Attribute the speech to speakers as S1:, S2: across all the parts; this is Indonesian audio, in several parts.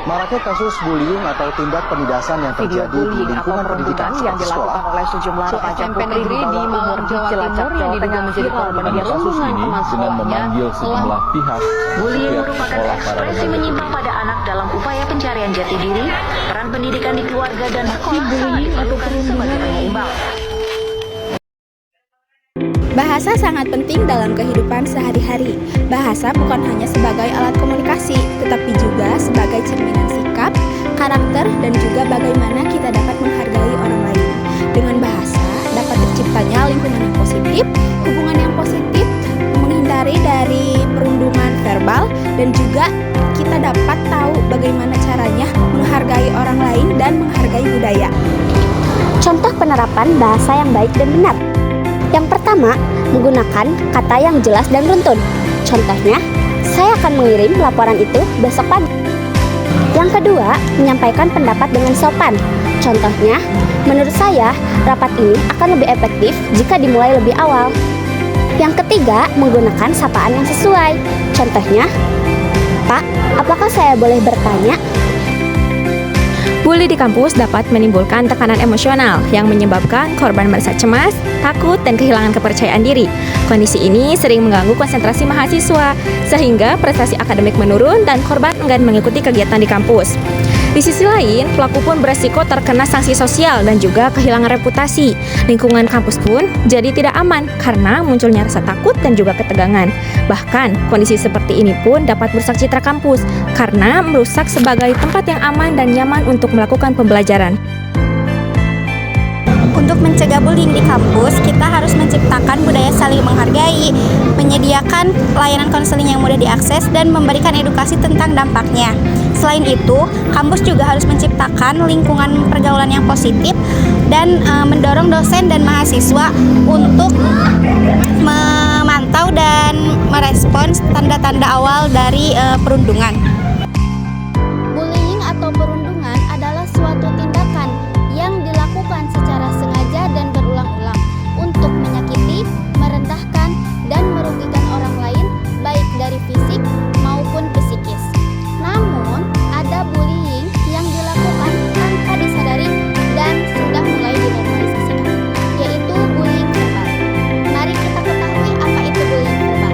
S1: Maraknya kasus bullying atau tindak penindasan yang terjadi di lingkungan pendidikan
S2: yang dilakukan oleh sejumlah remaja
S3: SMP negeri di Malang, Jawa Timur yang diduga menjadi korban
S4: kasus ini dengan memanggil sejumlah pihak.
S2: Bullying merupakan ekspresi menyimpang pada anak dalam upaya pencarian jati diri, peran pendidikan di keluarga dan sekolah sangat diperlukan sebagai penyeimbang.
S5: Bahasa sangat penting dalam kehidupan sehari-hari. Bahasa bukan hanya sebagai alat komunikasi, tetapi juga sebagai cerminan sikap, karakter, dan juga bagaimana kita dapat menghargai orang lain. Dengan bahasa dapat terciptanya lingkungan yang positif, hubungan yang positif, menghindari dari perundungan verbal, dan juga kita dapat tahu bagaimana caranya menghargai orang lain dan menghargai budaya.
S6: Contoh penerapan bahasa yang baik dan benar. Yang pertama, menggunakan kata yang jelas dan runtun. Contohnya, saya akan mengirim laporan itu besok pagi. Yang kedua, menyampaikan pendapat dengan sopan. Contohnya, menurut saya, rapat ini akan lebih efektif jika dimulai lebih awal. Yang ketiga, menggunakan sapaan yang sesuai. Contohnya, Pak, apakah saya boleh bertanya?
S7: Bully di kampus dapat menimbulkan tekanan emosional yang menyebabkan korban merasa cemas, takut, dan kehilangan kepercayaan diri. Kondisi ini sering mengganggu konsentrasi mahasiswa, sehingga prestasi akademik menurun dan korban enggan mengikuti kegiatan di kampus. Di sisi lain, pelaku pun beresiko terkena sanksi sosial dan juga kehilangan reputasi. Lingkungan kampus pun jadi tidak aman karena munculnya rasa takut dan juga ketegangan. Bahkan, kondisi seperti ini pun dapat merusak citra kampus karena merusak sebagai tempat yang aman dan nyaman untuk melakukan pembelajaran.
S5: Untuk mencegah bullying di kampus, kita harus menciptakan budaya saling menghargai, menyediakan layanan konseling yang mudah diakses, dan memberikan edukasi tentang dampaknya. Selain itu, kampus juga harus menciptakan lingkungan pergaulan yang positif dan mendorong dosen dan mahasiswa untuk memantau dan merespons tanda-tanda awal dari perundungan. Bullying atau perundungan adalah suatu tindakan yang dilakukan secara sengaja dan berulang-ulang untuk menyakiti, merendahkan, dan merugikan orang lain, baik dari fisik maupun psikis. Namun, ada bullying yang dilakukan tanpa disadari dan sudah mulai dinormalisasikan, yaitu bullying verbal. Mari kita ketahui apa itu bullying verbal.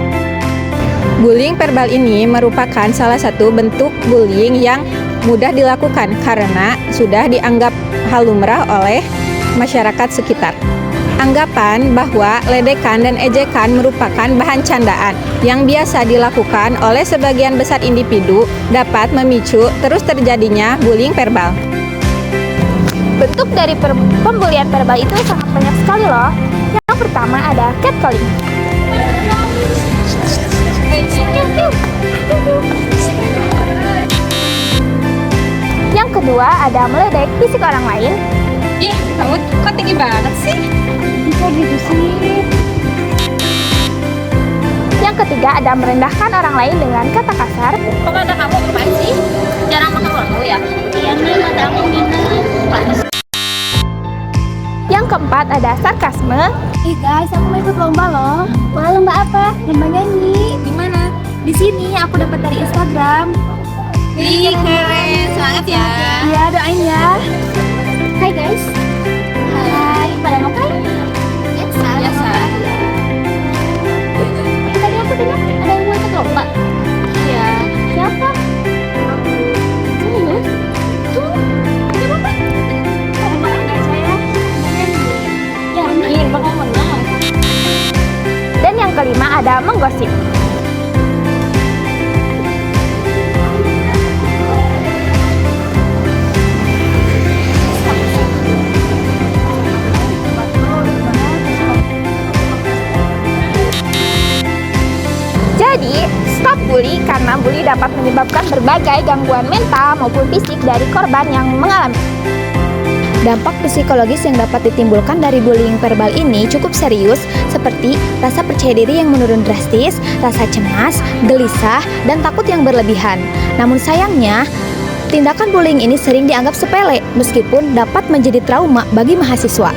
S7: Bullying verbal ini merupakan salah satu bentuk bullying yang mudah dilakukan karena sudah dianggap hal lumrah oleh masyarakat sekitar. Anggapan bahwa ledekan dan ejekan merupakan bahan candaan yang biasa dilakukan oleh sebagian besar individu dapat memicu terus terjadinya bullying verbal.
S5: Bentuk dari pembulian verbal itu sangat banyak sekali loh. Yang pertama ada catcalling. Yang kedua ada meledek fisik orang lain.
S3: Ih, kamu kok tinggi banget sih?
S5: Bisa gitu sih. Yang ketiga ada merendahkan orang lain dengan kata kasar.
S3: Kok kata kamu apa sih? Jarang makan wortel ya? Iya, kata aku minum.
S5: Yang keempat ada sarkasme. Guys, aku mau ikut lomba loh. Wah, lomba apa? Lomba nyanyi. Di mana? Di sini, aku dapat dari Instagram.
S3: Ih, keren, semangat ya.
S5: Iya, doain ya. Hai guys. Hai, pada ngapain? Biasa. Tadi aku dengar ada yang mau ikut lomba.
S3: Iya.
S5: Siapa? Serius? Tuh, siapa? Kamu malah nggak saya?
S3: Yakin bakal menang.
S5: Dan yang kelima ada menggosip. Jadi, stop bully karena bully dapat menyebabkan berbagai gangguan mental maupun fisik dari korban yang mengalami. Dampak psikologis yang dapat ditimbulkan dari bullying verbal ini cukup serius, seperti rasa percaya diri yang menurun drastis, rasa cemas, gelisah, dan takut yang berlebihan. Namun sayangnya, tindakan bullying ini sering dianggap sepele, meskipun dapat menjadi trauma bagi mahasiswa.